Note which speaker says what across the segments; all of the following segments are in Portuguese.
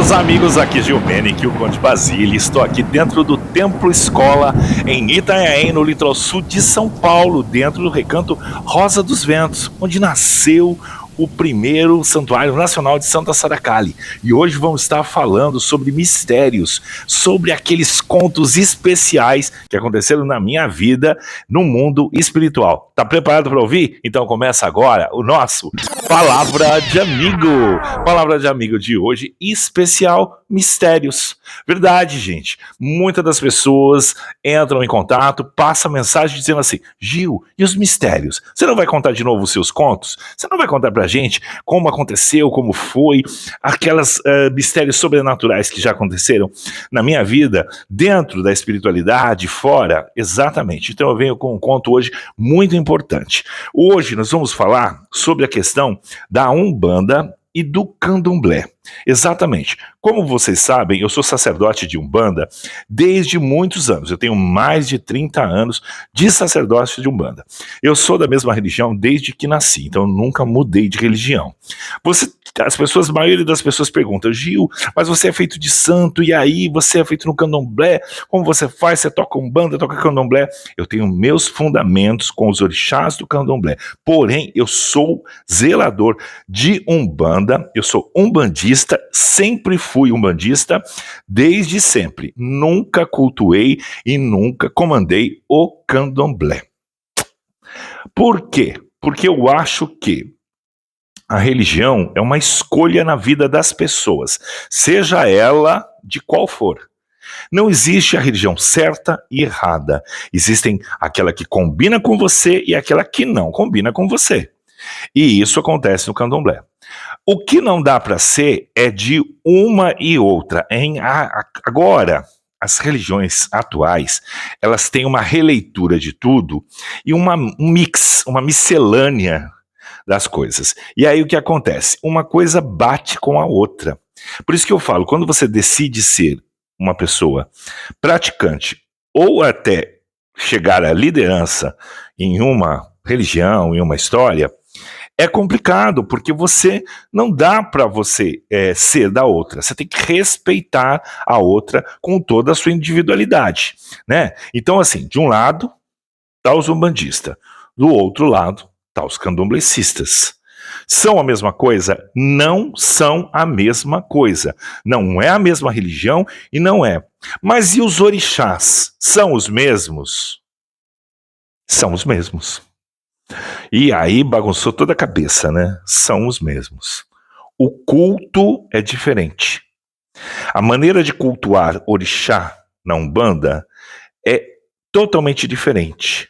Speaker 1: meus amigos, aqui Gilmenick, o Conde Basílio. Estou aqui dentro do Templo Escola, em Itanhaém, no litoral sul de São Paulo, dentro do Recanto Rosa dos Ventos, onde nasceu o primeiro Santuário Nacional de Santa Saracali. E hoje vamos estar falando sobre mistérios, sobre aqueles contos especiais que aconteceram na minha vida no mundo espiritual. Tá preparado para ouvir? Então começa agora o nosso Palavra de Amigo. Palavra de Amigo de hoje, especial mistérios. Verdade, gente. Muitas das pessoas entram em contato, passam mensagem dizendo assim: Gil, e os mistérios? Você não vai contar de novo os seus contos? Você não vai contar pra gente como aconteceu, como foi, aquelas mistérios sobrenaturais que já aconteceram na minha vida, dentro da espiritualidade, fora? Exatamente. Então eu venho com um conto hoje muito importante. Hoje nós vamos falar sobre a questão da Umbanda e do Candomblé. Exatamente. Como vocês sabem, eu sou sacerdote de Umbanda desde muitos anos. Eu tenho mais de 30 anos de sacerdócio de Umbanda. Eu sou da mesma religião desde que nasci, então eu nunca mudei de religião. A maioria das pessoas perguntam: Gil, mas você é feito de santo, e aí você é feito no Candomblé? Como você faz? Você toca Umbanda, toca Candomblé? Eu tenho meus fundamentos com os orixás do Candomblé. Porém, eu sou zelador de Umbanda, eu sou umbandista, sempre fui umbandista, desde sempre. Nunca cultuei e nunca comandei o Candomblé. Por quê? Porque eu acho que a religião é uma escolha na vida das pessoas, seja ela de qual for. Não existe a religião certa e errada. Existem aquela que combina com você e aquela que não combina com você. E isso acontece no Candomblé. O que não dá para ser é de uma e outra. Agora, as religiões atuais, elas têm uma releitura de tudo e um mix, uma miscelânea das coisas. E aí o que acontece? Uma coisa bate com a outra. Por isso que eu falo, quando você decide ser uma pessoa praticante ou até chegar à liderança em uma religião, em uma história, é complicado, porque você não dá para você ser da outra. Você tem que respeitar a outra com toda a sua individualidade, né? Então, assim, de um lado tá os umbandistas, do outro lado tá os candomblecistas. São a mesma coisa? Não são a mesma coisa. Não é a mesma religião e não é. Mas e os orixás? São os mesmos? São os mesmos. E aí bagunçou toda a cabeça, né? São os mesmos. O culto é diferente. A maneira de cultuar orixá na Umbanda é totalmente diferente.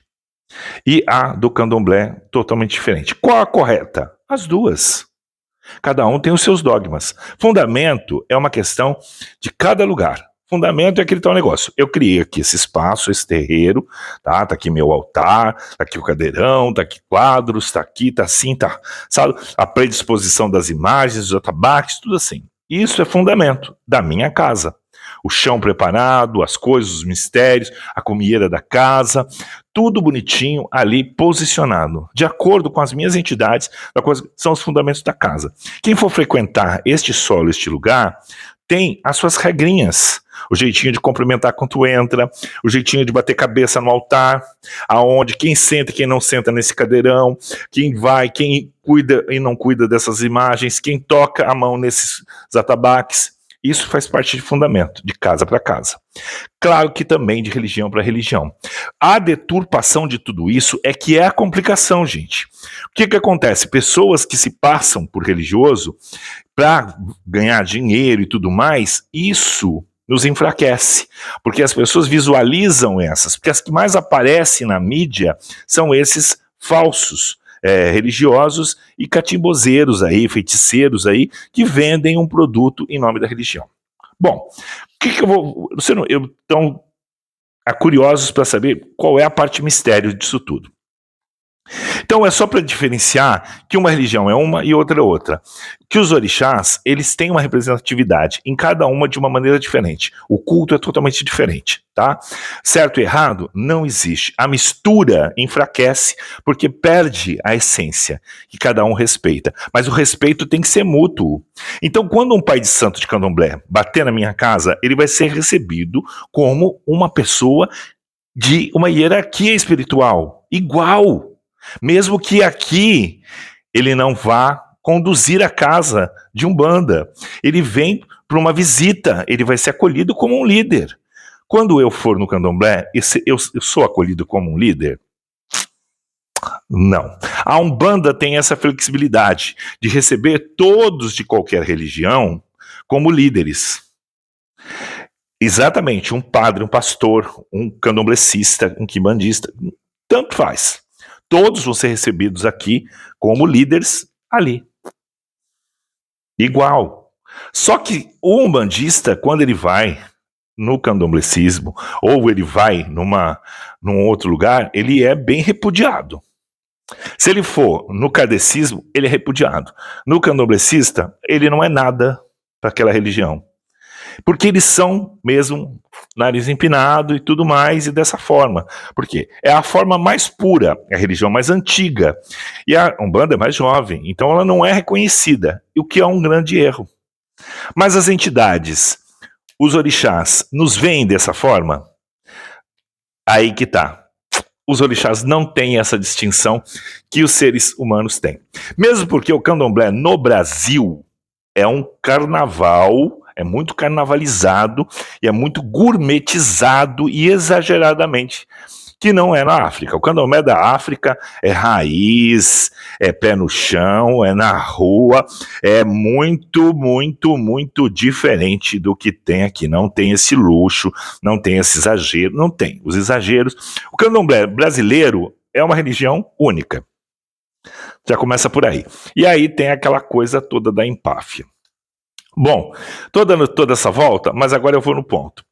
Speaker 1: E a do Candomblé totalmente diferente. Qual a correta? As duas. Cada um tem os seus dogmas. Fundamento é uma questão de cada lugar. Fundamento é aquele tal negócio. Eu criei aqui esse espaço, esse terreiro, tá? Tá aqui meu altar, tá aqui o cadeirão, tá aqui quadros, tá aqui, tá assim, tá. Sabe? A predisposição das imagens, os atabaques, tudo assim. Isso é fundamento da minha casa. O chão preparado, as coisas, os mistérios, a comieira da casa, tudo bonitinho ali posicionado, de acordo com as minhas entidades, são os fundamentos da casa. Quem for frequentar este solo, este lugar, tem as suas regrinhas. O jeitinho de cumprimentar quando entra, o jeitinho de bater cabeça no altar, aonde quem senta e quem não senta nesse cadeirão, quem vai, quem cuida e não cuida dessas imagens, quem toca a mão nesses atabaques. Isso faz parte de fundamento, de casa para casa. Claro que também de religião para religião. A deturpação de tudo isso é que é a complicação, gente. O que acontece? Pessoas que se passam por religioso para ganhar dinheiro e tudo mais, isso nos enfraquece, porque as pessoas visualizam essas, porque as que mais aparecem na mídia são esses falsos religiosos e catimbozeiros aí, feiticeiros aí, que vendem um produto em nome da religião. Bom, o que eu vou... Então, há curiosos para saber qual é a parte mistério disso tudo. Então é só para diferenciar que uma religião é uma e outra é outra. Que os orixás, eles têm uma representatividade em cada uma de uma maneira diferente. O culto é totalmente diferente, tá? Certo e errado não existe. A mistura enfraquece porque perde a essência que cada um respeita. Mas o respeito tem que ser mútuo. Então, quando um pai de santo de candomblé bater na minha casa, ele vai ser recebido como uma pessoa de uma hierarquia espiritual igual. Mesmo que aqui ele não vá conduzir a casa de Umbanda. Ele vem para uma visita, ele vai ser acolhido como um líder. Quando eu for no candomblé, eu sou acolhido como um líder? Não. A Umbanda tem essa flexibilidade de receber todos de qualquer religião como líderes. Exatamente, um padre, um pastor, um candomblecista, um quimbandista, tanto faz. Todos vão ser recebidos aqui como líderes ali. Igual. Só que o umbandista, quando ele vai no candomblecismo, ou ele vai num outro lugar, ele é bem repudiado. Se ele for no kardecismo, ele é repudiado. No candomblecista, ele não é nada para aquela religião. Porque eles são mesmo nariz empinado e tudo mais, e dessa forma. Por quê? É a forma mais pura, é a religião mais antiga. E a Umbanda é mais jovem, então ela não é reconhecida, o que é um grande erro. Mas as entidades, os orixás, nos veem dessa forma? Aí que tá. Os orixás não têm essa distinção que os seres humanos têm. Mesmo porque o candomblé no Brasil é um carnaval, é muito carnavalizado e é muito gourmetizado e exageradamente, que não é na África. O candomblé da África é raiz, é pé no chão, é na rua, é muito, muito, muito diferente do que tem aqui. Não tem esse luxo, não tem esse exagero, não tem os exageros. O candomblé brasileiro é uma religião única. Já começa por aí. E aí tem aquela coisa toda da empáfia. Bom, tô dando toda essa volta, mas agora eu vou no ponto.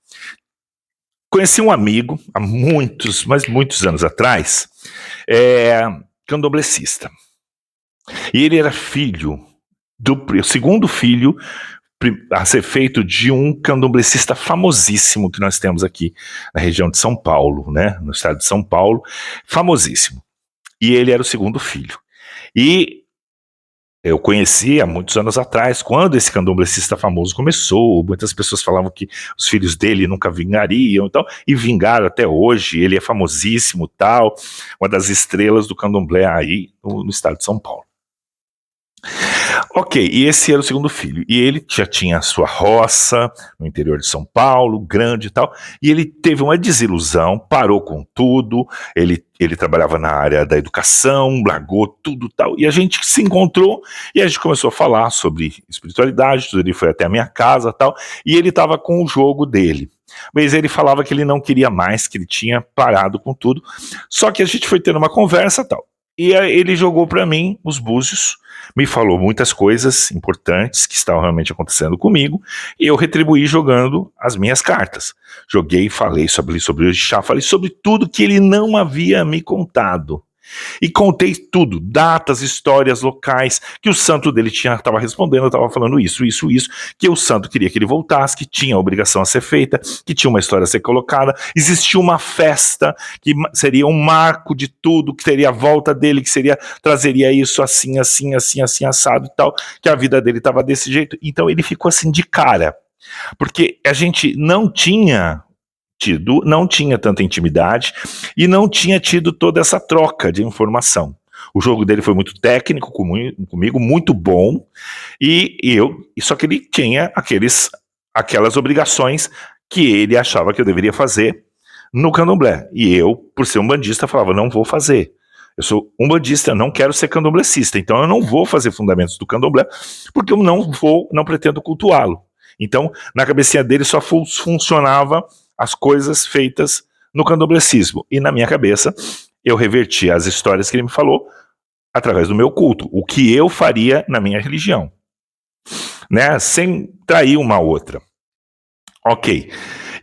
Speaker 1: Conheci um amigo há muitos anos atrás, candomblecista. E ele era filho o segundo filho a ser feito de um candomblecista famosíssimo que nós temos aqui na região de São Paulo, né? No estado de São Paulo, famosíssimo. E ele era o segundo filho. E eu conheci há muitos anos atrás, quando esse candomblecista famoso começou, muitas pessoas falavam que os filhos dele nunca vingariam, então, e vingaram até hoje, ele é famosíssimo, tal, uma das estrelas do candomblé aí no estado de São Paulo. Ok, e esse era o segundo filho, e ele já tinha a sua roça no interior de São Paulo, grande e tal, e ele teve uma desilusão, parou com tudo, ele trabalhava na área da educação, largou tudo tal, e a gente se encontrou, e a gente começou a falar sobre espiritualidade, tudo, ele foi até a minha casa tal, e ele estava com o jogo dele. Mas ele falava que ele não queria mais, que ele tinha parado com tudo, só que a gente foi tendo uma conversa tal, e ele jogou para mim os búzios, me falou muitas coisas importantes que estavam realmente acontecendo comigo, e eu retribuí jogando as minhas cartas. Joguei, falei sobre o orixá, falei sobre tudo que ele não havia me contado. E contei tudo, datas, histórias, locais, que o santo dele estava respondendo, eu estava falando isso, que o santo queria que ele voltasse, que tinha a obrigação a ser feita, que tinha uma história a ser colocada, existia uma festa que seria um marco de tudo, que seria a volta dele, que trazeria isso assim, assado e tal, que a vida dele estava desse jeito. Então ele ficou assim de cara, porque a gente não tinha tanta intimidade e não tinha tido toda essa troca de informação. O jogo dele foi muito técnico comigo, muito bom, só que ele tinha aquelas obrigações que ele achava que eu deveria fazer no candomblé. E eu, por ser umbandista, falava, não vou fazer. Eu sou umbandista, não quero ser candomblecista, então eu não vou fazer fundamentos do candomblé, porque eu não pretendo cultuá-lo. Então, na cabecinha dele só funcionava as coisas feitas no candomblecismo. E na minha cabeça, eu reverti as histórias que ele me falou através do meu culto, o que eu faria na minha religião, né? Sem trair uma outra. Ok.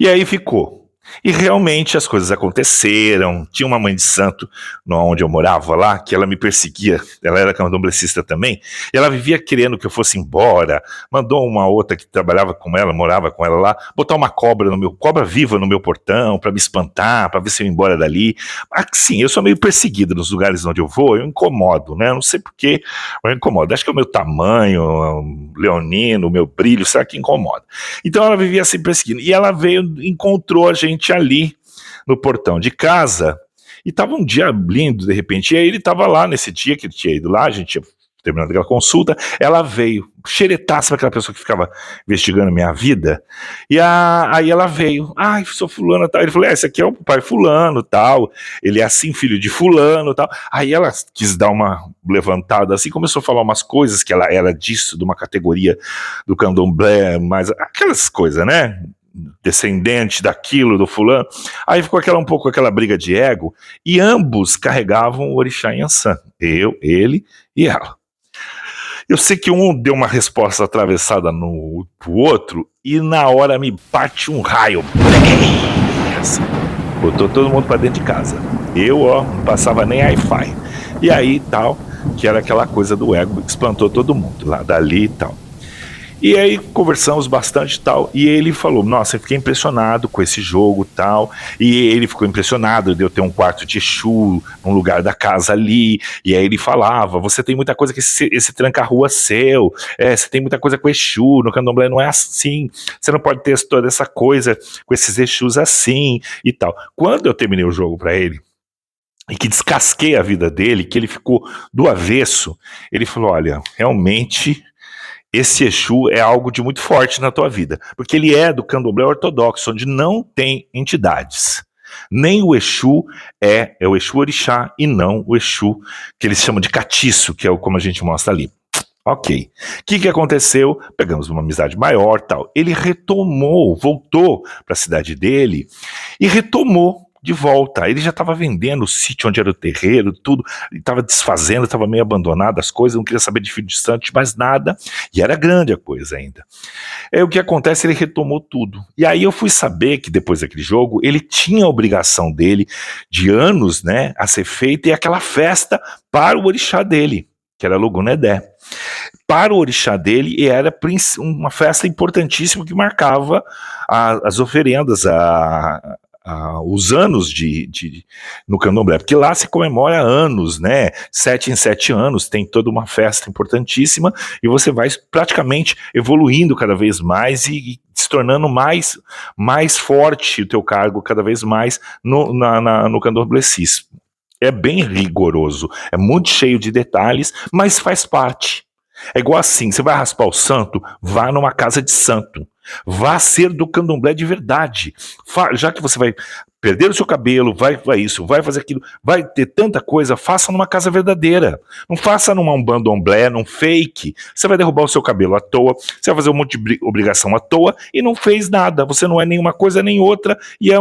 Speaker 1: E aí ficou. E realmente as coisas aconteceram. Tinha uma mãe de santo onde eu morava lá, que ela me perseguia. Ela era candomblessista também. E ela vivia querendo que eu fosse embora. Mandou uma outra que trabalhava com ela, morava com ela lá, botar uma cobra viva no meu portão para me espantar, para ver se eu ia embora dali. Assim, eu sou meio perseguido nos lugares onde eu vou, eu incomodo, né? Eu não sei porquê, mas eu incomodo. Acho que é o meu tamanho, leonino, o meu brilho, será que incomoda? Então ela vivia assim perseguindo. E ela veio, encontrou a gente ali no portão de casa, e tava um dia lindo de repente, e aí ele tava lá nesse dia que ele tinha ido lá, a gente tinha terminado aquela consulta, ela veio, xeretaça, aquela pessoa que ficava investigando minha vida, e aí ela veio, ai, sou fulano, tal, ele falou, esse aqui é o pai fulano, tal, ele é assim, filho de fulano, tal, aí ela quis dar uma levantada, assim, começou a falar umas coisas, que ela era disso, de uma categoria do candomblé, mas aquelas coisas, né, descendente daquilo, do fulano. Aí ficou um pouco aquela briga de ego, e ambos carregavam o orixá Yansan, ele e ela. Eu sei que um deu uma resposta atravessada pro outro, e na hora me bate um raio. Assim, botou todo mundo pra dentro de casa. Eu, não passava nem Wi-Fi. E aí, tal, que era aquela coisa do ego, que esplantou todo mundo lá dali e tal. E aí conversamos bastante e tal, e ele falou, nossa, eu fiquei impressionado com esse jogo e tal, e ele ficou impressionado de eu ter um quarto de Exu num lugar da casa ali, e aí ele falava, você tem muita coisa que esse tranca-rua seu, você tem muita coisa com Exu, no candomblé não é assim, você não pode ter toda essa coisa com esses Exus assim e tal. Quando eu terminei o jogo pra ele, e que descasquei a vida dele, que ele ficou do avesso, ele falou, olha, realmente esse Exu é algo de muito forte na tua vida, porque ele é do candomblé ortodoxo, onde não tem entidades. Nem o Exu é o Exu Orixá e não o Exu que eles chamam de catiço, que é como a gente mostra ali. Ok. O que aconteceu? Pegamos uma amizade maior, tal. Ele voltou para a cidade dele e retomou de volta. Ele já estava vendendo o sítio onde era o terreiro, tudo, estava desfazendo, estava meio abandonado as coisas, não queria saber de filho de santo, mais nada, e era grande a coisa ainda. O que acontece, ele retomou tudo. E aí eu fui saber que depois daquele jogo, ele tinha a obrigação dele, de anos, né, a ser feita, e aquela festa para o orixá dele, que era Logunedé. Para o orixá dele, era uma festa importantíssima que marcava as oferendas, os anos no candomblé, porque lá se comemora anos, né? 7 em 7 anos, tem toda uma festa importantíssima, e você vai praticamente evoluindo cada vez mais e se tornando mais forte o teu cargo cada vez mais no candomblecismo. É bem rigoroso, é muito cheio de detalhes, mas faz parte. É igual assim, você vai raspar o santo, vá numa casa de santo. Vá ser do candomblé de verdade. Já que você vai perder o seu cabelo, vai isso, vai fazer aquilo, vai ter tanta coisa, faça numa casa verdadeira. Não faça numa bandomblé, num fake. Você vai derrubar o seu cabelo à toa, você vai fazer um monte de obrigação à toa e não fez nada. Você não é nenhuma coisa nem outra e é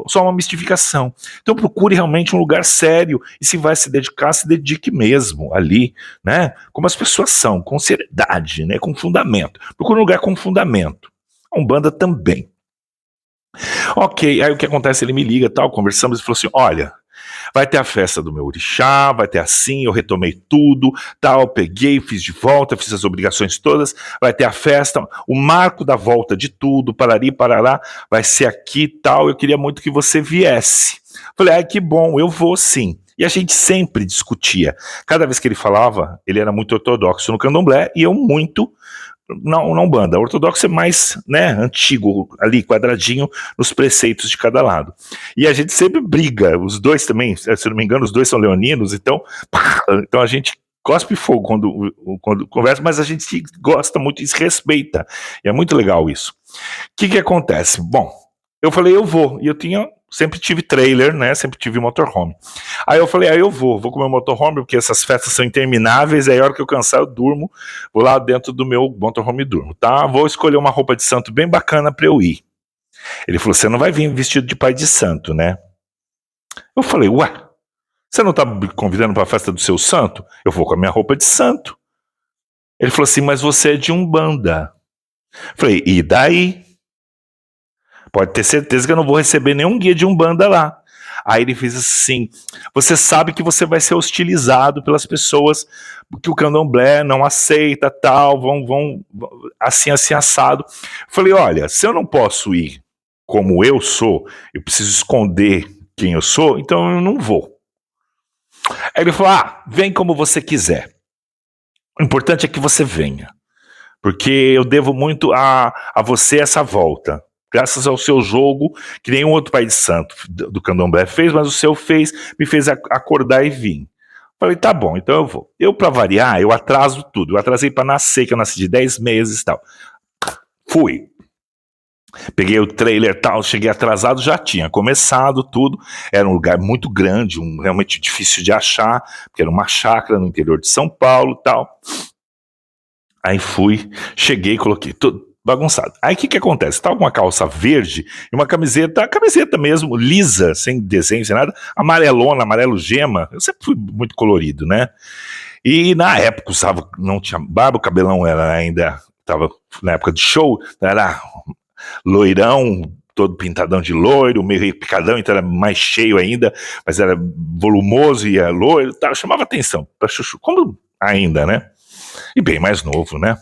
Speaker 1: só uma mistificação. Então procure realmente um lugar sério e se vai se dedicar, se dedique mesmo ali, né? Como as pessoas são, com seriedade, né? Com fundamento. Procure um lugar com fundamento. A Umbanda também. Ok, aí o que acontece? Ele me liga, tal, conversamos e falou assim, olha, vai ter a festa do meu orixá, vai ter assim, eu retomei tudo, tal, peguei, fiz de volta, fiz as obrigações todas, vai ter a festa, o marco da volta de tudo, parari, parará, vai ser aqui, tal, eu queria muito que você viesse. Falei, ai, que bom, eu vou sim. E a gente sempre discutia. Cada vez que ele falava, ele era muito ortodoxo no candomblé e eu muito na Umbanda. Ortodoxo é mais, né, antigo, ali, quadradinho, nos preceitos de cada lado. E a gente sempre briga, os dois também, se não me engano, os dois são leoninos, então a gente cospe fogo quando conversa, mas a gente gosta muito e se respeita. E é muito legal isso. O que acontece? Bom, eu falei, eu vou, e eu sempre tive trailer, né, sempre tive motorhome. Aí eu falei, eu vou com o meu motorhome, porque essas festas são intermináveis, aí a hora que eu cansar eu durmo, vou lá dentro do meu motorhome e durmo, tá? Vou escolher uma roupa de santo bem bacana pra eu ir. Ele falou, você não vai vir vestido de pai de santo, né? Eu falei, ué, você não tá me convidando pra festa do seu santo? Eu vou com a minha roupa de santo. Ele falou assim, mas você é de Umbanda. Eu falei, e daí? pode ter certeza que eu não vou receber nenhum guia de Umbanda lá. Aí ele fez assim, você sabe que você vai ser hostilizado pelas pessoas que o candomblé não aceita, tal, vão assim, assado. Falei, olha, se eu não posso ir como eu sou, eu preciso esconder quem eu sou, então eu não vou. Aí ele falou, vem como você quiser. O importante é que você venha, porque eu devo muito a você essa volta. Graças ao seu jogo, que nenhum outro pai de santo do candomblé fez, mas o seu fez, me fez acordar e vir. Falei, tá bom, então eu vou. Eu, pra variar, eu atraso tudo. Eu atrasei pra nascer, que eu nasci de 10 meses e tal. Fui. Peguei o trailer e tal, cheguei atrasado, já tinha começado tudo. Era um lugar muito grande, realmente difícil de achar, porque era uma chácara no interior de São Paulo e tal. Aí fui, cheguei, coloquei tudo bagunçado. Aí o que acontece? Tava com uma calça verde e uma camiseta mesmo, lisa, sem desenho, sem nada, amarelona, amarelo gema. Eu sempre fui muito colorido, né? E na época usava, não tinha barba, o cabelão era ainda, tava na época de show, era loirão, todo pintadão de loiro, meio picadão, então era mais cheio ainda, mas era volumoso e era loiro, tá, chamava atenção pra chuchu, como ainda, né? E bem mais novo, né?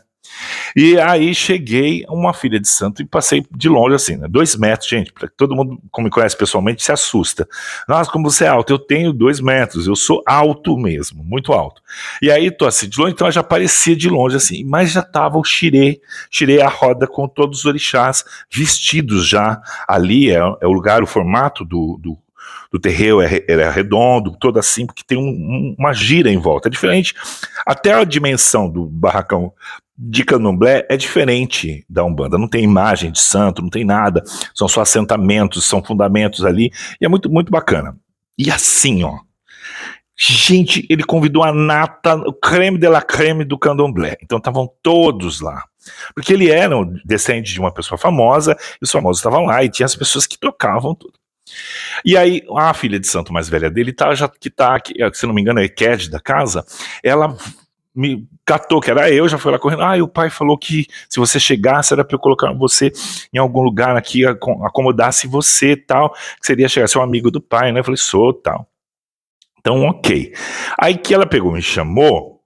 Speaker 1: E aí cheguei uma filha de santo e passei de longe assim, né? 2 metros, gente, pra todo mundo que me conhece pessoalmente se assusta. Nossa, como você é alto, eu tenho 2 metros, eu sou alto mesmo, muito alto. E aí tô assim, de longe, então eu já parecia de longe assim, mas já tava o xirê a roda com todos os orixás vestidos já, ali é o lugar, o formato do terreiro era redondo, todo assim, porque tem uma gira em volta, é diferente, até a dimensão do barracão de candomblé é diferente da Umbanda, não tem imagem de santo, não tem nada, são só assentamentos, são fundamentos ali, e é muito, muito bacana. E assim, ó, gente, ele convidou a nata, o creme de la creme do candomblé, então estavam todos lá, porque ele era um descendente de uma pessoa famosa, e os famosos estavam lá, e tinha as pessoas que tocavam tudo. E aí, a filha de santo mais velha dele, se não me engano, é Ked da casa, ela me catou, que era eu, já foi lá correndo, o pai falou que se você chegasse era pra eu colocar você em algum lugar aqui, acomodasse você, tal, que seria chegar, ser um amigo do pai, né, eu falei, sou, tal. Então, ok. Aí que ela pegou, me chamou,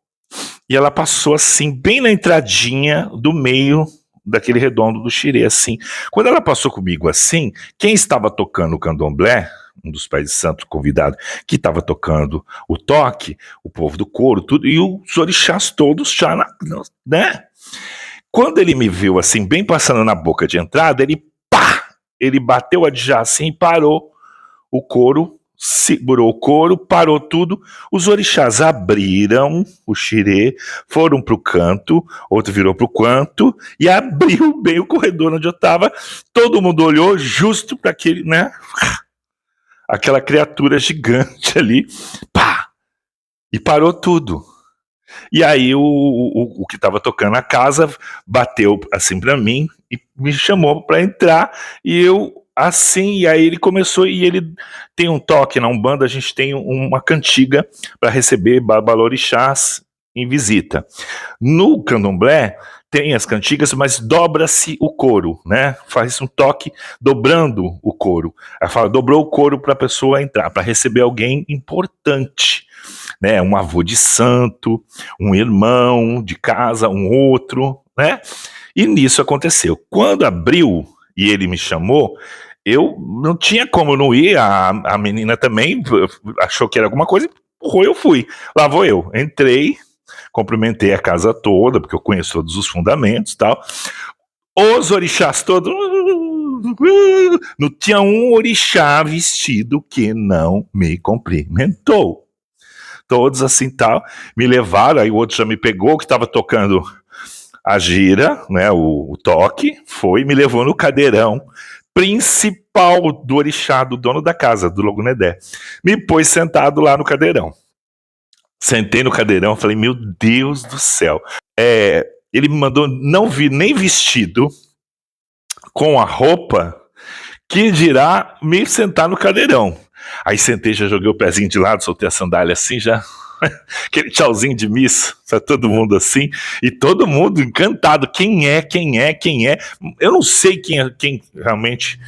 Speaker 1: e ela passou assim, bem na entradinha do meio daquele redondo do xirê, assim. Quando ela passou comigo assim, quem estava tocando o candomblé, um dos pais de santo convidado, que estava tocando o toque, o povo do coro, tudo, e os orixás todos já, né? Quando ele me viu assim, bem passando na boca de entrada, ele bateu a já assim e parou o coro, segurou o coro, parou tudo, os orixás abriram o xirê, foram pro canto, outro virou pro canto e abriu bem o corredor onde eu tava, todo mundo olhou justo para aquele, né, aquela criatura gigante ali, e parou tudo. E aí o que tava tocando a casa bateu assim pra mim e me chamou pra entrar, e eu assim, e aí ele começou, e ele tem um toque na Umbanda, a gente tem uma cantiga para receber babalorixás em visita. No candomblé tem as cantigas, mas dobra-se o coro, né? Faz um toque dobrando o coro. Ela fala, dobrou o coro para a pessoa entrar, para receber alguém importante, né? Um avô de santo, um irmão de casa, um outro, né? E nisso aconteceu. Quando abriu e ele me chamou, eu não tinha como não ir, a menina também achou que era alguma coisa, eu fui. Lá vou eu, entrei, cumprimentei a casa toda, porque eu conheço todos os fundamentos e tal. Os orixás todos, não tinha um orixá vestido que não me cumprimentou. Todos assim tal, me levaram, aí o outro já me pegou, que estava tocando a gira, né, o toque, foi, me levou no cadeirão principal do orixá, do dono da casa, do Logunedé. Me pôs sentado lá no cadeirão. Sentei no cadeirão, falei, meu Deus do céu. Ele me mandou não vir nem vestido com a roupa, que dirá me sentar no cadeirão. Aí sentei, já joguei o pezinho de lado, soltei a sandália assim, já aquele tchauzinho de missa para todo mundo assim, e todo mundo encantado. Quem é? Eu não sei quem realmente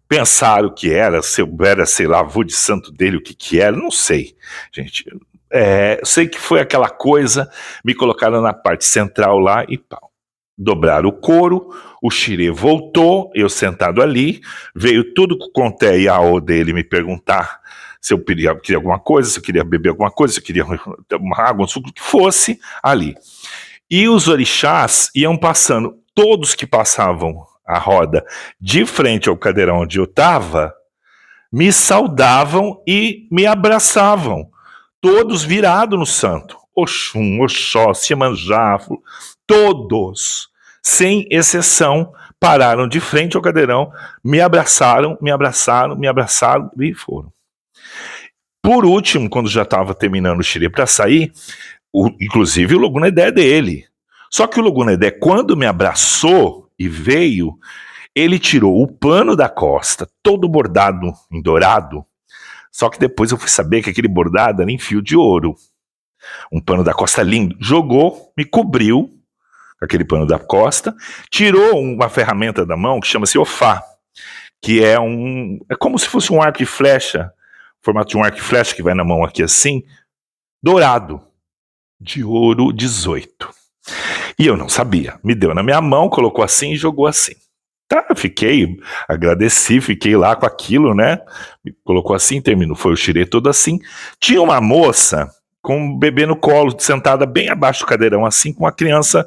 Speaker 1: pensaram que era, se eu era, sei lá, avô de santo dele, o que era, não sei, gente. Eu sei que foi aquela coisa, me colocaram na parte central lá e pau. Dobraram o couro, o xirê voltou, eu sentado ali, veio tudo com o conté e a o dele me perguntar se eu queria alguma coisa, se eu queria beber alguma coisa, se eu queria uma água, um suco, o que fosse ali. E os orixás iam passando, todos que passavam a roda de frente ao cadeirão onde eu estava, me saudavam e me abraçavam, todos virados no santo. Oxum, Oxóssi, Iemanjá, todos, sem exceção, pararam de frente ao cadeirão, me abraçaram e foram. Por último, quando já estava terminando o xirê para sair, inclusive o Logunedé é dele. Só que o Logunedé, quando me abraçou e veio, ele tirou o pano da costa, todo bordado em dourado. Só que depois eu fui saber que aquele bordado era em fio de ouro. Um pano da costa lindo. Jogou, me cobriu com aquele pano da costa, tirou uma ferramenta da mão que chama-se ofá, que é como se fosse um arco e flecha, formato de um arco e flecha que vai na mão aqui assim, dourado, de ouro 18. E eu não sabia. Me deu na minha mão, colocou assim e jogou assim. Tá, agradeci, fiquei lá com aquilo, né? Me colocou assim, terminou, foi o xirê todo assim. Tinha uma moça com um bebê no colo, sentada bem abaixo do cadeirão, assim, com uma criança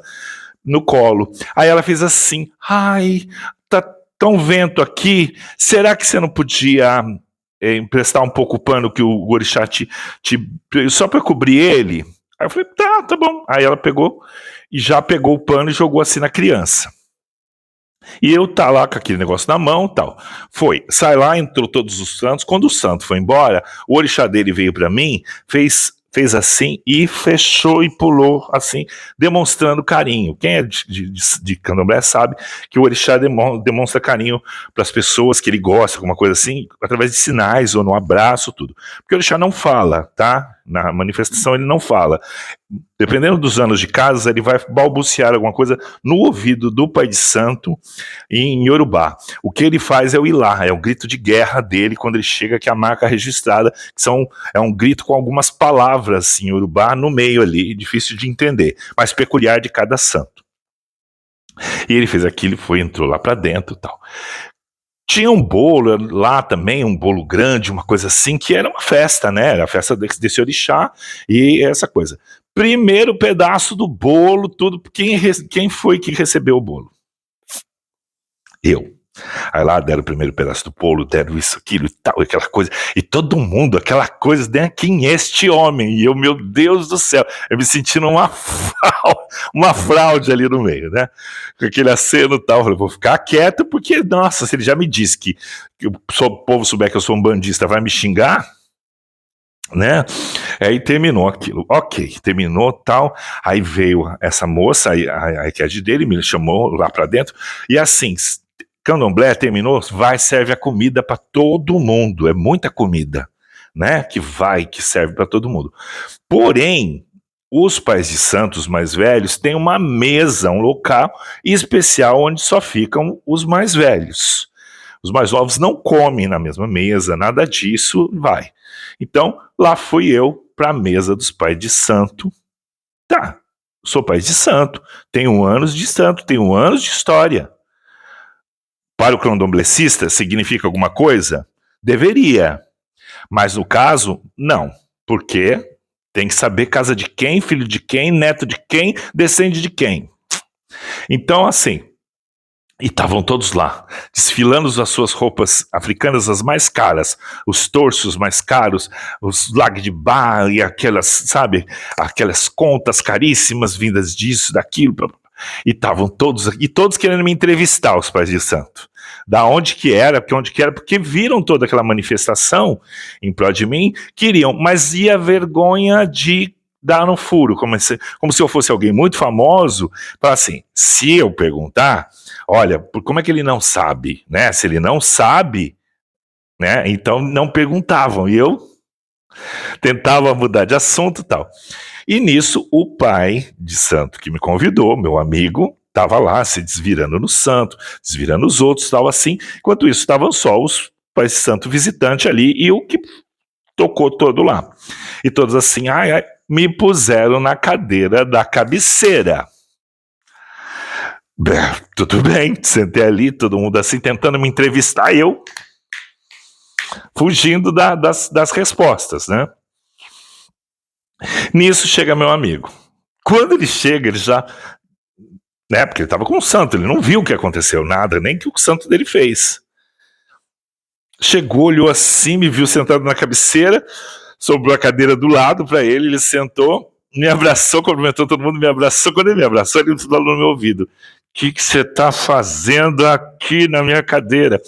Speaker 1: no colo. Aí ela fez assim, ai, tá tão vento aqui, será que você não podia emprestar um pouco o pano que o orixá só para cobrir ele? Aí eu falei, tá bom. Aí ela pegou e já pegou o pano e jogou assim na criança. E eu tá lá com aquele negócio na mão e tal. Sai lá, entrou todos os santos. Quando o santo foi embora, o orixá dele veio para mim, fez assim e fechou e pulou assim, demonstrando carinho. Quem é de candomblé sabe que o orixá demonstra carinho para as pessoas que ele gosta, alguma coisa assim, através de sinais ou no abraço, tudo. Porque o orixá não fala, tá? Na manifestação ele não fala. Dependendo dos anos de casa, ele vai balbuciar alguma coisa no ouvido do pai de santo em Yorubá. O que ele faz é o ilá, é o grito de guerra dele quando ele chega, que é a marca registrada, que é um grito com algumas palavras em Yorubá no meio ali, difícil de entender, mas peculiar de cada santo. E ele fez aquilo, entrou lá para dentro e tal. Tinha um bolo lá também, um bolo grande, uma coisa assim, que era uma festa, né? Era a festa desse orixá e essa coisa. Primeiro pedaço do bolo, tudo. Quem foi que recebeu o bolo? Eu. Aí lá deram o primeiro pedaço do bolo, deram isso, aquilo e tal, aquela coisa. E todo mundo, aquela coisa, né? Quem é este homem? E eu, meu Deus do céu, eu me sentindo uma fraude ali no meio, né? Com aquele aceno e tal. Eu falei, vou ficar quieto, porque, nossa, se ele já me disse que o povo souber que eu sou um bandista, vai me xingar, né? Aí terminou aquilo. Ok, terminou tal. Aí veio essa moça, a equipe dele me chamou lá pra dentro. E assim, candomblé terminou, serve a comida para todo mundo. É muita comida, né? Que serve para todo mundo. Porém, os pais de santos mais velhos têm uma mesa, um local especial onde só ficam os mais velhos. Os mais novos não comem na mesma mesa, nada disso vai. Então, lá fui eu para a mesa dos pais de santo. Tá, sou pai de santo, tenho anos de santo, tenho anos de história. Para o candomblecista, significa alguma coisa? Deveria. Mas no caso, não. Porque tem que saber casa de quem, filho de quem, neto de quem, descende de quem. Então, assim, e estavam todos lá, desfilando as suas roupas africanas as mais caras, os torsos mais caros, os lag de bar e aquelas, sabe, aquelas contas caríssimas vindas disso, daquilo, e estavam todos querendo me entrevistar, os pais de santo. Da onde que era, porque viram toda aquela manifestação em prol de mim, queriam, mas ia vergonha de dar um furo, como se eu fosse alguém muito famoso, falar assim, se eu perguntar, olha, como é que ele não sabe, né? Se ele não sabe, né? Então não perguntavam, e eu Tentava mudar de assunto e tal. E nisso, o pai de santo que me convidou, meu amigo, estava lá se desvirando no santo, desvirando os outros, tal assim. Enquanto isso, estavam só os pais de santo visitante ali e o que tocou todo lá. E todos assim, ai, ai, me puseram na cadeira da cabeceira. Tudo bem, sentei ali, todo mundo assim, tentando me entrevistar, e eu fugindo das respostas, né? Nisso chega meu amigo. Quando ele chega, ele já, né, porque ele estava com o santo, ele não viu o que aconteceu, nada, nem o que o santo dele fez. Chegou, olhou assim, me viu sentado na cabeceira, sobrou a cadeira do lado para ele sentou, me abraçou, cumprimentou todo mundo, me abraçou. Quando ele me abraçou, ele falou no meu ouvido: que você está fazendo aqui na minha cadeira?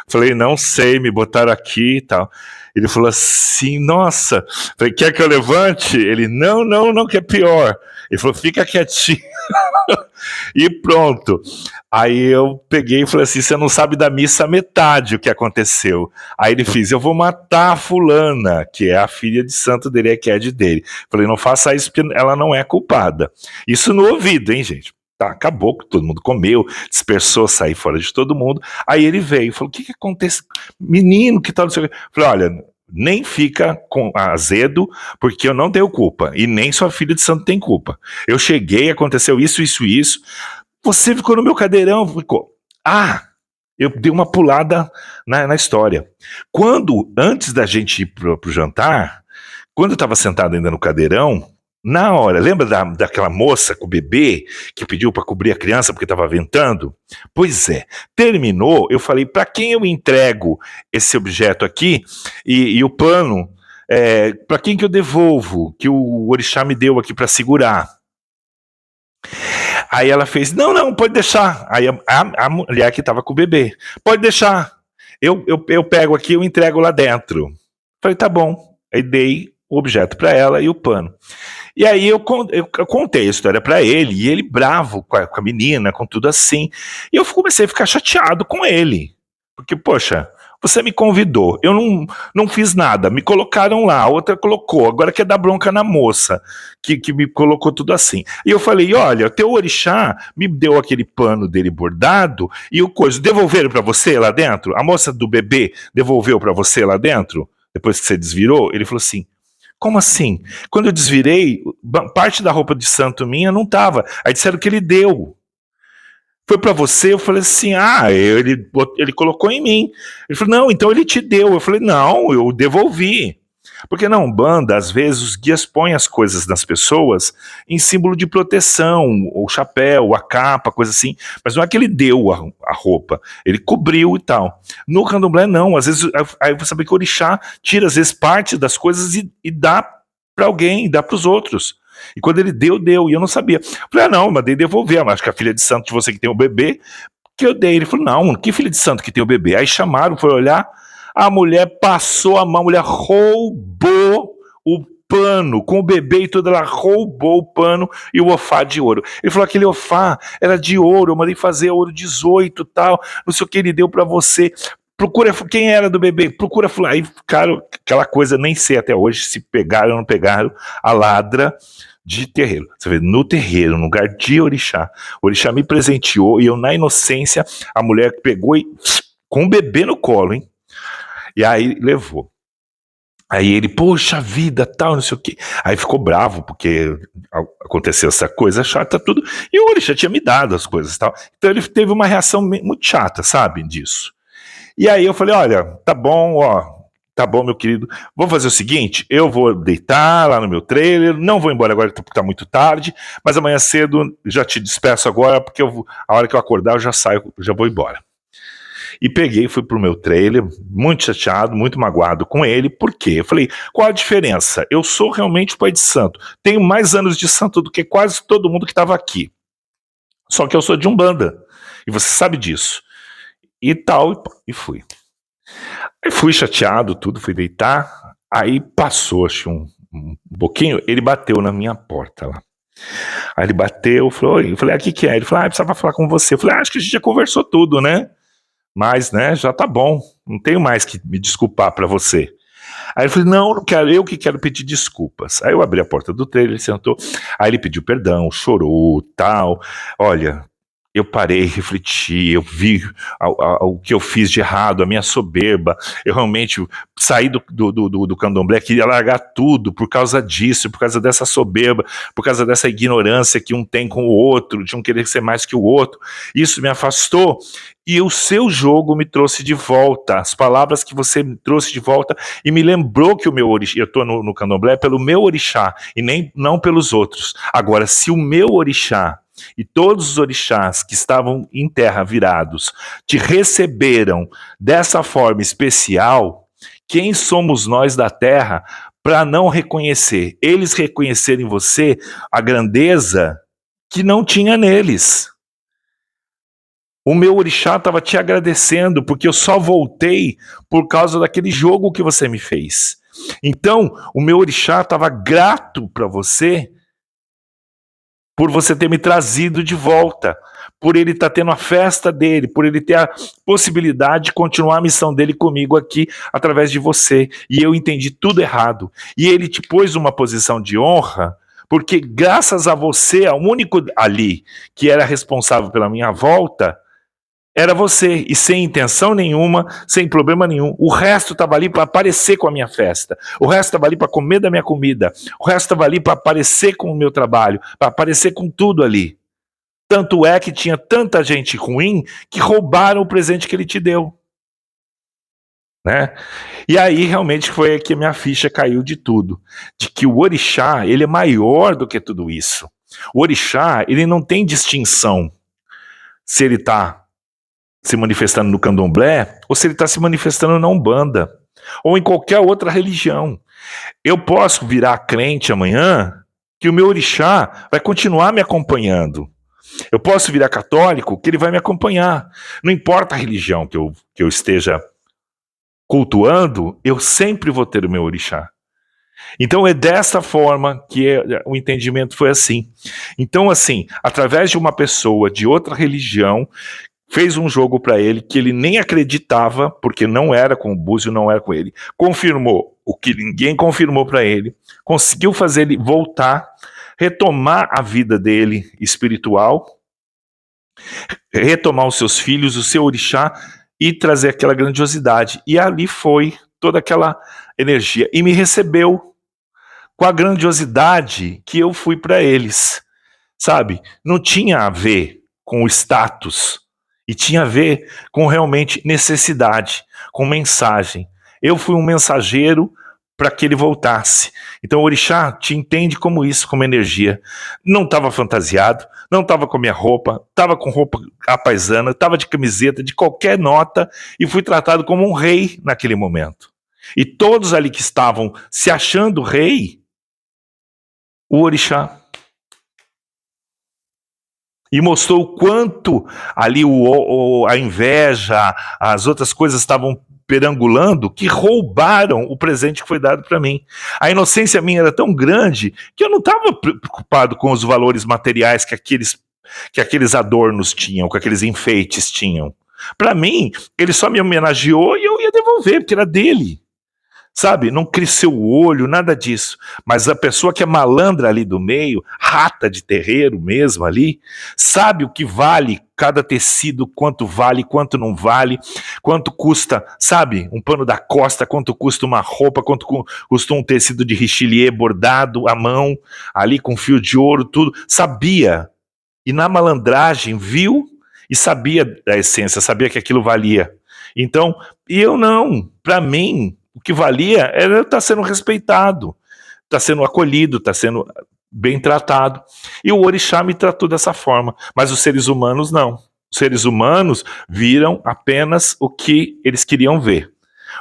Speaker 1: Falei, não sei, me botaram aqui e tal. Ele falou assim, nossa. Falei, quer que eu levante? Ele, não, que é pior. Ele falou, fica quietinho. E pronto. Aí eu peguei e falei assim, você não sabe da missa metade o que aconteceu. Aí ele fez, eu vou matar a fulana, que é a filha de santo dele, que é de dele. Falei, não faça isso porque ela não é culpada. Isso no ouvido, hein, gente? Tá, acabou, todo mundo comeu, dispersou, saiu fora de todo mundo. Aí ele veio e falou, o que acontece? Menino, que tal? Falei, olha, nem fica com azedo, porque eu não tenho culpa, e nem sua filha de santo tem culpa. Eu cheguei, aconteceu isso. Você ficou no meu cadeirão, ficou. Eu dei uma pulada na história. Antes da gente ir pro jantar, quando eu estava sentado ainda no cadeirão, na hora, lembra daquela moça com o bebê que pediu para cobrir a criança porque estava ventando? Pois é, terminou, eu falei, para quem eu entrego esse objeto aqui e o pano, para quem que eu devolvo, que o orixá me deu aqui para segurar? Aí ela fez, não, pode deixar. Aí a mulher que estava com o bebê, pode deixar, eu pego aqui, eu entrego lá dentro. Falei, tá bom. Aí dei o objeto para ela e o pano. E aí eu contei a história para ele, e ele bravo com a menina, com tudo assim. E eu comecei a ficar chateado com ele. Porque, poxa, você me convidou, eu não fiz nada, me colocaram lá, a outra colocou, agora quer dar bronca na moça, que me colocou tudo assim. E eu falei, olha, teu orixá me deu aquele pano dele bordado, e o coisa, devolveram para você lá dentro? A moça do bebê devolveu para você lá dentro? Depois que você desvirou? Ele falou assim, como assim? Quando eu desvirei, parte da roupa de santo minha não tava. Aí disseram que ele deu. Foi para você? Eu falei assim, ele colocou em mim. Ele falou, não, então ele te deu. Eu falei, não, eu devolvi. Porque na Umbanda, às vezes, os guias põem as coisas nas pessoas em símbolo de proteção, o chapéu, a capa, coisa assim. Mas não é que ele deu a roupa, ele cobriu e tal. No candomblé, não. Às vezes, aí você sabe que o orixá tira, às vezes, parte das coisas e dá para alguém, dá para os outros. E quando ele deu, e eu não sabia. Falei, não, eu mandei devolver, mas acho que a filha de santo de você que tem o bebê, que eu dei. Ele falou, não, que filha de santo que tem o bebê? Aí chamaram, foi olhar, a mulher passou a mão, a mulher roubou o pano, com o bebê e tudo, ela roubou o pano e o ofá de ouro. Ele falou, aquele ofá era de ouro, eu mandei fazer ouro 18 tal, não sei o que ele deu para você. Procura quem era do bebê, procura fulano. Aí, cara, aquela coisa, nem sei até hoje se pegaram ou não pegaram a ladra de terreiro. Você vê, no terreiro, no lugar de orixá. O orixá me presenteou e eu, na inocência, a mulher pegou e com o bebê no colo, hein? E aí levou. Aí ele, poxa vida, tal, não sei o quê. Aí ficou bravo, porque aconteceu essa coisa chata, tudo. E o orixá tinha me dado as coisas tal. Então ele teve uma reação muito chata, sabe, disso. E aí eu falei, olha, tá bom, meu querido, vamos fazer o seguinte, eu vou deitar lá no meu trailer, não vou embora agora porque tá muito tarde, mas amanhã cedo já te despeço agora, porque a hora que eu acordar eu já saio, já vou embora. E peguei, fui pro meu trailer, muito chateado, muito magoado com ele, por quê? Eu falei, qual a diferença? Eu sou realmente pai de santo, tenho mais anos de santo do que quase todo mundo que estava aqui, só que eu sou de Umbanda, e você sabe disso. E tal, e fui. Aí fui chateado, tudo, fui deitar, aí passou, acho um pouquinho, ele bateu na minha porta lá. Aí ele bateu, falou, eu falei, o que é? Ele falou, precisava falar com você. Eu falei, acho que a gente já conversou tudo, né? Mas, né, já tá bom, não tenho mais que me desculpar pra você. Aí eu falei, não, não quero, eu que quero pedir desculpas. Aí eu abri a porta do trailer, ele sentou, aí ele pediu perdão, chorou, tal. Olha, eu parei, refleti, eu vi o que eu fiz de errado, a minha soberba. Eu realmente saí do candomblé, queria largar tudo por causa disso, por causa dessa soberba, por causa dessa ignorância que um tem com o outro, de um querer ser mais que o outro. Isso me afastou. E o seu jogo me trouxe de volta, as palavras que você me trouxe de volta, e me lembrou que o meu orixá, eu estou no candomblé pelo meu orixá, e nem não pelos outros. Agora, se o meu orixá e todos os orixás que estavam em terra virados te receberam dessa forma especial, quem somos nós da terra para não reconhecer? Eles reconhecerem em você a grandeza que não tinha neles. O meu orixá estava te agradecendo porque eu só voltei por causa daquele jogo que você me fez. Então, o meu orixá estava grato para você por você ter me trazido de volta, por ele estar tendo a festa dele, por ele ter a possibilidade de continuar a missão dele comigo aqui através de você. E eu entendi tudo errado. E ele te pôs numa posição de honra, porque graças a você, o único ali que era responsável pela minha volta, era você, e sem intenção nenhuma, sem problema nenhum. O resto estava ali para aparecer com a minha festa. O resto estava ali para comer da minha comida. O resto estava ali para aparecer com o meu trabalho, para aparecer com tudo ali. Tanto é que tinha tanta gente ruim que roubaram o presente que ele te deu. Né? E aí realmente foi que minha ficha caiu de tudo. De que o orixá, ele é maior do que tudo isso. O orixá, ele não tem distinção se ele está se manifestando no candomblé ou se ele está se manifestando na Umbanda ou em qualquer outra religião. Eu posso virar crente amanhã que o meu orixá vai continuar me acompanhando. Eu posso virar católico que ele vai me acompanhar. Não importa a religião que eu esteja cultuando, eu sempre vou ter o meu orixá. Então é dessa forma que o entendimento foi assim. Então, assim, através de uma pessoa de outra religião, fez um jogo para ele que ele nem acreditava, porque não era com o Búzio, não era com ele. Confirmou o que ninguém confirmou para ele, conseguiu fazer ele voltar, retomar a vida dele espiritual, retomar os seus filhos, o seu orixá e trazer aquela grandiosidade. E ali foi toda aquela energia. E me recebeu com a grandiosidade que eu fui para eles, sabe? Não tinha a ver com o status, e tinha a ver com realmente necessidade, com mensagem. Eu fui um mensageiro para que ele voltasse. Então o orixá te entende como isso, como energia. Não estava fantasiado, não estava com a minha roupa, estava com roupa apaisana, estava de camiseta, de qualquer nota, e fui tratado como um rei naquele momento. E todos ali que estavam se achando rei, o orixá e mostrou o quanto ali a inveja, as outras coisas estavam perangulando, que roubaram o presente que foi dado para mim. A inocência minha era tão grande que eu não estava preocupado com os valores materiais que aqueles adornos tinham, que aqueles enfeites tinham. Para mim, ele só me homenageou e eu ia devolver, porque era dele. Sabe, não cresceu o olho, nada disso. Mas a pessoa que é malandra ali do meio, rata de terreiro mesmo ali, sabe o que vale cada tecido, quanto vale, quanto não vale, quanto custa, sabe, um pano da costa, quanto custa uma roupa, quanto custa um tecido de richelieu bordado à mão, ali com fio de ouro, tudo. Sabia. E na malandragem viu e sabia da essência, sabia que aquilo valia. Então, eu não, para mim, o que valia era estar sendo respeitado, estar sendo acolhido, estar sendo bem tratado. E o orixá me tratou dessa forma, mas os seres humanos não. Os seres humanos viram apenas o que eles queriam ver.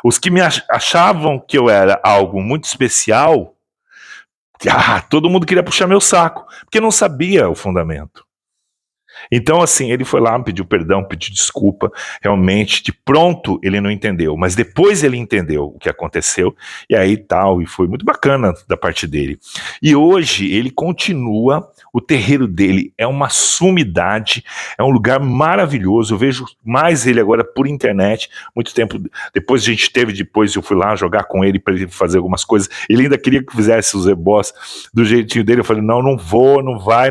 Speaker 1: Os que me achavam que eu era algo muito especial, todo mundo queria puxar meu saco, porque não sabia o fundamento. Então, assim, ele foi lá, pediu perdão, pediu desculpa, realmente, de pronto ele não entendeu, mas depois ele entendeu o que aconteceu, e aí tal, e foi muito bacana da parte dele. E hoje ele continua, o terreiro dele é uma sumidade, é um lugar maravilhoso, eu vejo mais ele agora por internet, muito tempo, depois eu fui lá jogar com ele para ele fazer algumas coisas, ele ainda queria que fizesse os ebós do jeitinho dele, eu falei, não vou, não vai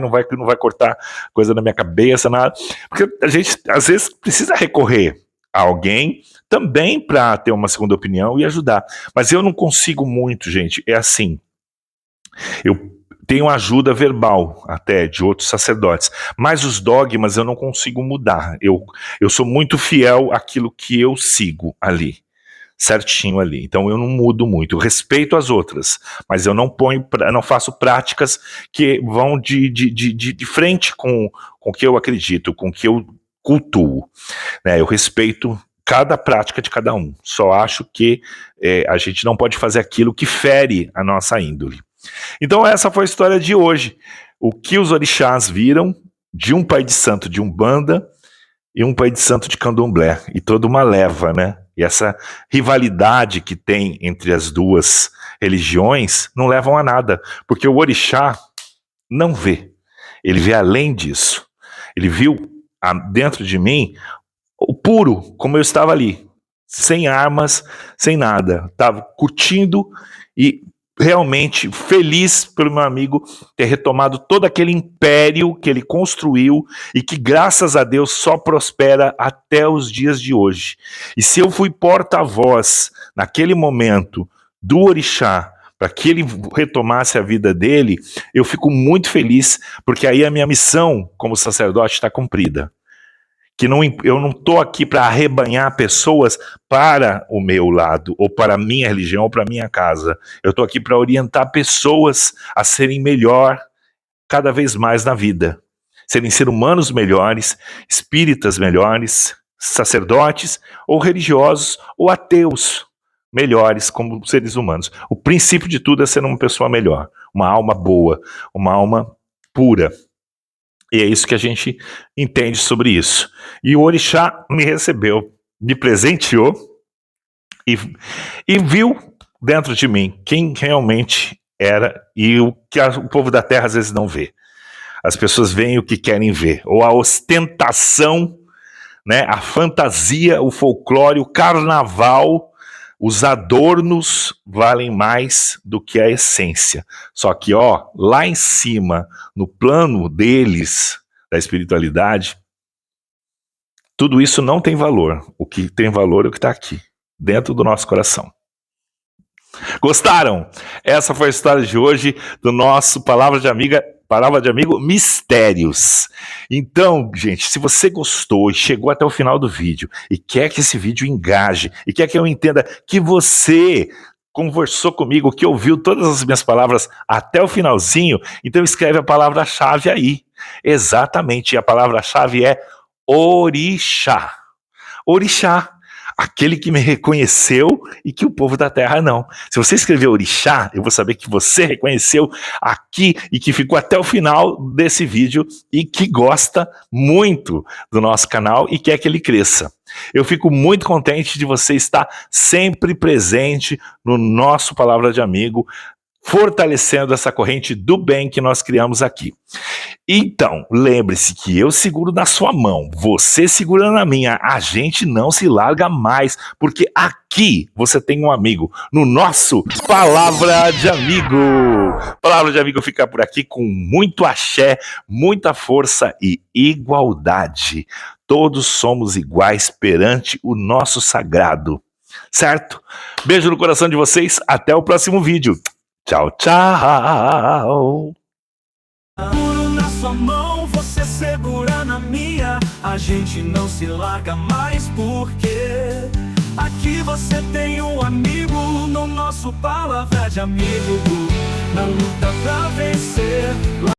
Speaker 1: cortar coisa na minha cabeça, nada. Porque a gente, às vezes, precisa recorrer a alguém também para ter uma segunda opinião e ajudar. Mas eu não consigo muito, gente. É assim, eu tenho ajuda verbal até de outros sacerdotes, mas os dogmas eu não consigo mudar. Eu sou muito fiel àquilo que eu sigo ali, certinho ali. Então eu não mudo muito, eu respeito as outras, mas eu não não faço práticas que vão de frente com o que eu acredito, com o que eu cultuo, né? Eu respeito cada prática de cada um. Só acho que a gente não pode fazer aquilo que fere a nossa índole. Então essa foi a história de hoje. O que os orixás viram de um pai de santo de Umbanda e um pai de santo de Candomblé, e toda uma leva, né? E essa rivalidade que tem entre as duas religiões não levam a nada, porque o orixá não vê, ele vê além disso. Ele viu dentro de mim o puro, como eu estava ali, sem armas, sem nada, estava curtindo e realmente feliz pelo meu amigo ter retomado todo aquele império que ele construiu e que, graças a Deus, só prospera até os dias de hoje. E se eu fui porta-voz, naquele momento, do orixá, para que ele retomasse a vida dele, eu fico muito feliz, porque aí a minha missão como sacerdote está cumprida. Eu não estou aqui para arrebanhar pessoas para o meu lado, ou para a minha religião, ou para a minha casa. Eu estou aqui para orientar pessoas a serem melhor cada vez mais na vida. Serem seres humanos melhores, espíritas melhores, sacerdotes, ou religiosos, ou ateus melhores como seres humanos. O princípio de tudo é ser uma pessoa melhor, uma alma boa, uma alma pura. E é isso que a gente entende sobre isso. E o orixá me recebeu, me presenteou e viu dentro de mim quem realmente era e o que o povo da terra às vezes não vê. As pessoas veem o que querem ver, ou a ostentação, né, a fantasia, o folclore, o carnaval, os adornos valem mais do que a essência. Só que, lá em cima, no plano deles, da espiritualidade, tudo isso não tem valor. O que tem valor é o que está aqui, dentro do nosso coração. Gostaram? Essa foi a história de hoje do nosso Palavra de Amigo Mistérios. Então, gente, se você gostou e chegou até o final do vídeo e quer que esse vídeo engaje e quer que eu entenda que você conversou comigo, que ouviu todas as minhas palavras até o finalzinho, então escreve a palavra-chave aí. Exatamente, a palavra-chave é orixá. Orixá. Aquele que me reconheceu e que o povo da terra não. Se você escrever orixá, eu vou saber que você reconheceu aqui e que ficou até o final desse vídeo e que gosta muito do nosso canal e quer que ele cresça. Eu fico muito contente de você estar sempre presente no nosso Palavra de Amigo, fortalecendo essa corrente do bem que nós criamos aqui. Então, lembre-se que eu seguro na sua mão, você segura na minha, a gente não se larga mais, porque aqui você tem um amigo, no nosso Palavra de Amigo. Palavra de Amigo fica por aqui com muito axé, muita força e igualdade. Todos somos iguais perante o nosso sagrado, certo? Beijo no coração de vocês, até o próximo vídeo. Tchau, tchau.
Speaker 2: Seguro na sua mão, você segura na minha. A gente não se larga mais porque aqui você tem um amigo no nosso Palavra de Amigo. Na luta pra vencer.